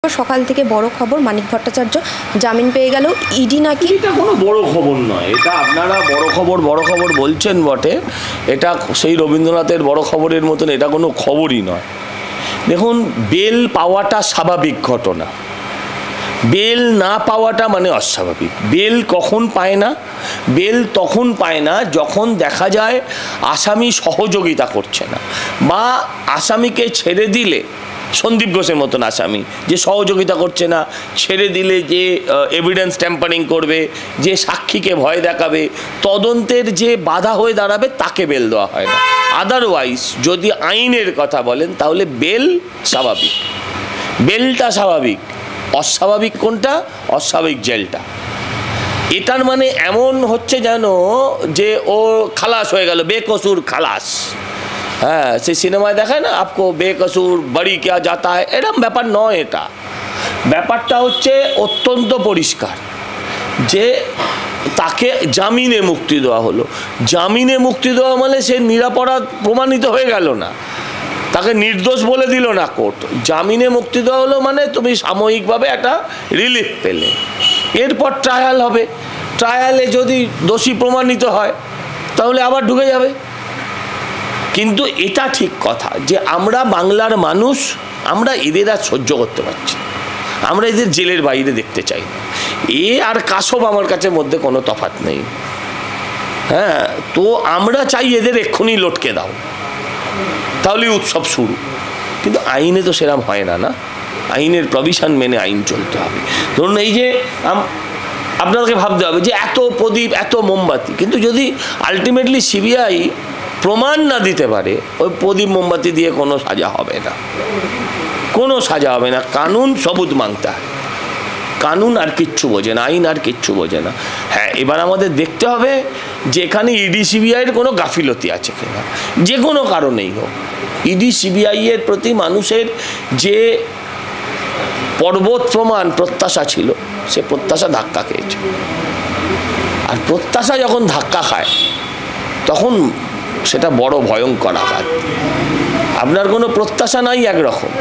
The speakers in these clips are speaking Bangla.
সকাল থেকে বড় খবর, মানিক ভট্টাচার্য জামিন পেয়ে গেল। ইডি নাকি, এটা কোনো বড় খবর নয়, এটা আপনারা বড় খবর বলছেন বটে, এটা সেই রবীন্দ্রনাথের বড় খবরের মতন এটা কোনো খবরই নয়। দেখুন, বেল পাওয়াটা স্বাভাবিক ঘটনা, বেল না পাওয়াটা মানে অস্বাভাবিক। বেল কখন পায় না? বেল তখন পায় না যখন দেখা যায় আসামি সহযোগিতা করছে না, বা আসামিকে ছেড়ে দিলে, সন্দীপ ঘোষের মতন আসামি যে সহযোগিতা করছে না, ছেড়ে দিলে যে এভিডেন্স ট্যাম্পারিং করবে, যে সাক্ষীকে ভয় দেখাবে, তদন্তের যে বাধা হয়ে দাঁড়াবে, তাকে বেল দেওয়া হয় না। আদারওয়াইজ যদি আইনের কথা বলেন তাহলে বেল স্বাভাবিক, বেলটা স্বাভাবিক। অস্বাভাবিক কোনটা? অস্বাভাবিক জেলটা। এটার মানে এমন হচ্ছে যেন যে ও খালাস হয়ে গেল, বেকসুর খালাস। হ্যাঁ, সেই সিনেমায় দেখায় না, আপকো বেকসুর বাড়ি কে যাতা হয়, এরকম ব্যাপার নয়। এটা ব্যাপারটা হচ্ছে অত্যন্ত পরিষ্কার যে তাকে জামিনে মুক্তি দেওয়া হলো। জামিনে মুক্তি দেওয়া মানে সে নিরপরাধ প্রমাণিত হয়ে গেল না, তাকে নির্দোষ বলে দিল না কোর্ট। জামিনে মুক্তি দেওয়া হলো মানে তুমি সাময়িকভাবে একটা রিলিফ পেলে, এরপর ট্রায়াল হবে। ট্রায়ালে যদি দোষী প্রমাণিত হয় তাহলে আবার ঢুকে যাবে। কিন্তু এটা ঠিক কথা যে আমরা বাংলার মানুষ, আমরা এদের আর সহ্য করতে পারছি, আমরা এদের জেলের বাইরে দেখতে চাই না। এ আর কাসব আমার কাছে মধ্যে কোনো তফাৎ নেই। হ্যাঁ, তো আমরা চাই এদের এক্ষুনি লটকে দাও, তাহলে উৎসব শুরু। কিন্তু আইনে তো সেরকম হয় না, না, আইনের প্রভিশন মেনে আইন চলতে হবে। ধরুন এই যে আপনাকে ভাবতে হবে যে এত প্রদীপ, এত মোমবাতি, কিন্তু যদি আলটিমেটলি সিবিআই প্রমাণ না দিতে পারে, ওই প্রদীপ মোমবাতি দিয়ে কোনো সাজা হবে না, কোনো সাজা হবে না। কানুন সবুত মাংতা হয়, কানুন আর কিচ্ছু বোঝে না, আইন আর কিচ্ছু বোঝে না। হ্যাঁ, এবার আমাদের দেখতে হবে যে এখানে ইডি সিবিআইয়ের কোনো গাফিলতি আছে কিনা, যে কোনো কারণেই হোক। ইডি সিবিআইয়ের প্রতি মানুষের যে পর্বত প্রমাণ প্রত্যাশা ছিল, সে প্রত্যাশা ধাক্কা খেয়েছে। আর প্রত্যাশা যখন ধাক্কা খায় তখন সেটা বড় ভয়ঙ্কর আঘাত। আপনার কোনো প্রত্যাশা নাই একরকম,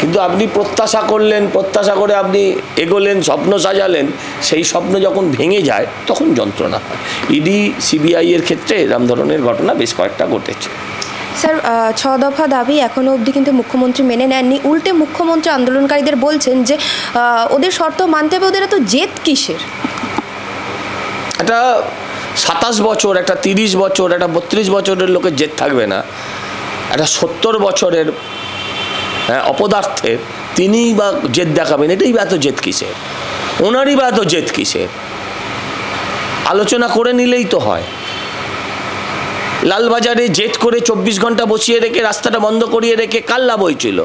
কিন্তু আপনি প্রত্যাশা করলেন, প্রত্যাশা করে আপনি এগোলেন, স্বপ্ন সাজালেন, সেই স্বপ্ন যখন ভেঙে যায় তখন যন্ত্রণা হয়। ইডি সিবিআইয়ের ক্ষেত্রে এরকম ধরনের ঘটনা বেশ কয়েকটা ঘটেছে। স্যার, 6 দফা দাবি এখনও অবধি কিন্তু মুখ্যমন্ত্রী মেনে নেননি। উল্টে মুখ্যমন্ত্রী আন্দোলনকারীদের বলছেন যে ওদের শর্ত মানতে হবে, ওদের এত জেদ কিসের? একটা 27 বছর, একটা 30 বছর, একটা 32 বছরের লোকের জেদ থাকবে না? একটা 70 বছরের অপদার্থের তিনিই বা জেদ দেখাবেন? এটাই বা এত জেদ কিসের? ওনারই বা এত জেদ কিসের? আলোচনা করে নিলেই তো হয়। লালবাজারে জেদ করে 24 ঘন্টা বসিয়ে রেখে, রাস্তাটা বন্ধ করিয়ে রেখে কার লাভ হয়েছিল?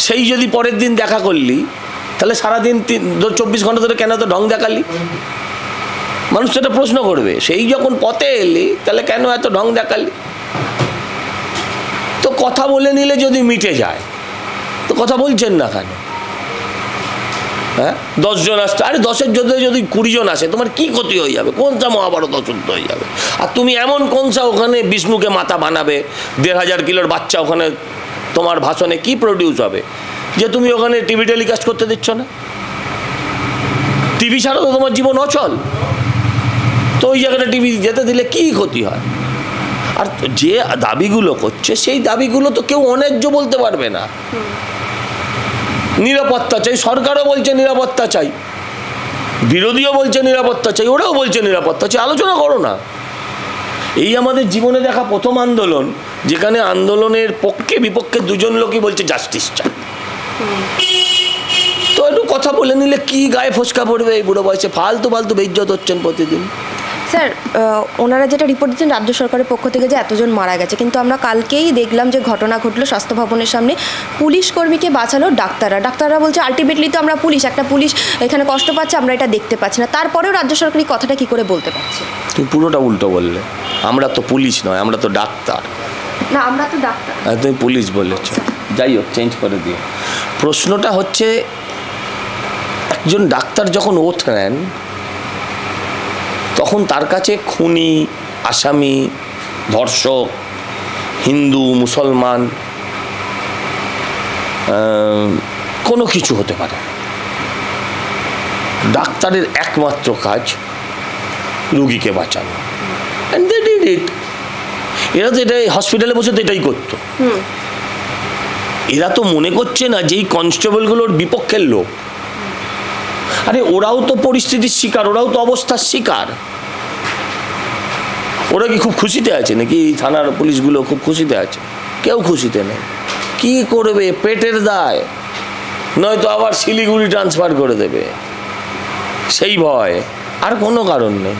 সেই যদি পরের দিন দেখা করলি, তাহলে সারাদিন 24 ঘন্টা ধরে কেন তো ঢং দেখালি? মানুষ সেটা প্রশ্ন করবে। সেই যখন পথে এলি, তাহলে কেন এত ঢং দেখালি? তো কথা বলে নিলে যদি মিটে যায়, তো কথা বলছেন না কেন? হ্যাঁ, 10 জন আসছে, আরে 10-এর যদি 20 জন আসে, তোমার কি ক্ষতি হয়ে যাবে? কোনটা মহাভারত অশুদ্ধ হয়ে যাবে? আর তুমি এমন কোনটা ওখানে বিষ্ণুকে মাথা বানাবে, 1500 কিলোর বাচ্চা ওখানে তোমার ভাষণে কি প্রডিউস হবে যে তুমি ওখানে টিভি টেলিকাস্ট করতে দিচ্ছ না? টিভি ছাড়া তো তোমার জীবন অচল। তো ওই জায়গাটা টিভি যেতে দিলে কি ক্ষতি হয়? আর যে দাবিগুলো করছে, সেই দাবিগুলো তো কেউ অন্যায্য বলতে পারবে না। নিরাপত্তা চাই, সরকারও বলছে নিরাপত্তা চাই, বিরোধীও বলছে নিরাপত্তা চাই, ওরাও বলছে নিরাপত্তা চাই। আলোচনা করো না। এই আমাদের জীবনে দেখা প্রথম আন্দোলন, যেখানে আন্দোলনের পক্ষে বিপক্ষে দুজন লোকই বলছে জাস্টিস চাই। তো একটু কথা বলে নিলে কি গায়ে ফসকা পড়বে? এই বুড়ো বয়সে ফালতু বেইজ্জত হচ্ছেন প্রতিদিন। স্যার, ওনারা যেটা রিপোর্ট দিচ্ছেন রাজ্য সরকারের পক্ষ থেকে যে এতজন মারা গেছে, কিন্তু আমরা কালকেই দেখলাম যে ঘটনা ঘটলো স্বাস্থ্য ভবনের সামনে, পুলিশ কর্মীকে বাঁচালো ডাক্তাররা বলছে আলটিমেটলি তো আমরা পুলিশ, একটা পুলিশ এখানে কষ্ট পাচ্ছে, আমরা এটা দেখতে পাচ্ছি না। তারপরেও রাজ্য সরকার এই কথাটা কী করে বলতে পারছে? তুমি পুরোটা উল্টো বললে। আমরা তো পুলিশ নয়, আমরা তো ডাক্তার। না, আমরা তো ডাক্তার। তুমি পুলিশ বলেছ, যাই হোক, চেঞ্জ করে দিও। প্রশ্নটা হচ্ছে, একজন ডাক্তার যখন ওথ নেন, তখন তার কাছে খুনি, আসামি, ধর্ষক, হিন্দু, মুসলমান, কোনো কিছু হতে পারে। ডাক্তারের একমাত্র কাজ রুগীকে বাঁচানো, অ্যান্ড দে ডিড ইট। এরা তো এটা হসপিটালে বসে তো এটাই করতো। এরা তো মনে করছে না যে এই কনস্টেবলগুলোর বিপক্ষের লোক। আরে ওরাও তো পরিস্থিতির শিকার, ওরাও তো অবস্থার শিকার। ওরা কি খুব খুশিতে আছে নাকি? থানার পুলিশগুলো খুব খুশিতে আছে? কেউ খুশিতে নেই। কি করবে? পেটের দায়, নয়তো আবার শিলিগুড়ি ট্রান্সফার করে দেবে, সেই ভয়, আর কোনো কারণ নেই।